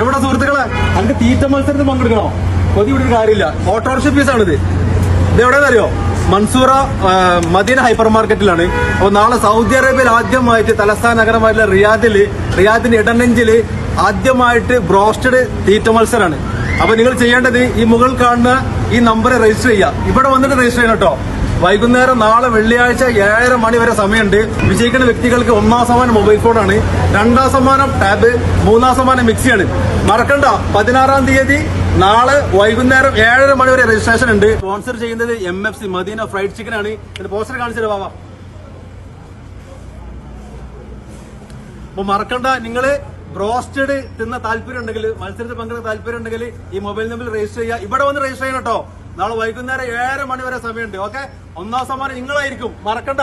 എവിടെ സുഹൃത്തുക്കളെ, അതിന്റെ തീറ്റ മത്സരത്തിൽ പങ്കെടുക്കണോ? കൊതി വിട്ടൊരു കാര്യമില്ല. ഓട്ടോറിക്ഷ പീസാണിത്. ഇത് എവിടെയെന്നറിയോ? മൻസൂറ മദീന ഹൈപ്പർ മാർക്കറ്റിലാണ്. അപ്പൊ നാളെ സൗദി അറേബ്യയിൽ ആദ്യമായിട്ട് തലസ്ഥാന നഗരമായിട്ടുള്ള റിയാദിന്റെ ഇടനെഞ്ചില് ആദ്യമായിട്ട് ബ്രോസ്റ്റഡ് തീറ്റ മത്സരമാണ്. അപ്പൊ നിങ്ങൾ ചെയ്യേണ്ടത് ഈ മുകളിൽ കാണുന്ന ഈ നമ്പർ രജിസ്റ്റർ ചെയ്യുക. ഇവിടെ വന്നിട്ട് രജിസ്റ്റർ ചെയ്യണം കേട്ടോ. വൈകുന്നേരം നാളെ വെള്ളിയാഴ്ച 7:30 മണി വരെ സമയമുണ്ട്. വിജയിക്കുന്ന വ്യക്തികൾക്ക് 1ാം സമ്മാനം മൊബൈൽ ഫോണാണ്, 2ാം സമ്മാനം ടാബ്, 3ാം സമ്മാനം മിക്സിയാണ്. മറക്കണ്ട, 16-ാം തീയതി നാളെ വൈകുന്നേരം 7:30 മണി വരെ രജിസ്ട്രേഷൻ ഉണ്ട്. സ്പോൺസർ ചെയ്യുന്നത് MFC മദീന ഫ്രൈഡ് ചിക്കൻ ആണ്. ഇതിന്റെ പോസ്റ്റർ കാണിച്ചു ബാബാ. അപ്പൊ മറക്കണ്ട, നിങ്ങള് ബ്രോസ്റ്റഡ് തിന്ന താല്പര്യം ഉണ്ടെങ്കിൽ, മത്സരത്തിൽ പങ്കെടുക്കുന്ന താല്പര്യം ഉണ്ടെങ്കിൽ ഈ മൊബൈൽ നമ്പറിൽ രജിസ്റ്റർ ചെയ്യുക. ഇവിടെ വന്ന് രജിസ്റ്റർ ചെയ്യണം കേട്ടോ. നാളെ വൈകുന്നേരം 7:30 മണി വരെ സമയമുണ്ട്. ഓക്കെ, 1ാം സമ്മാനം നിങ്ങളായിരിക്കും, മറക്കണ്ട.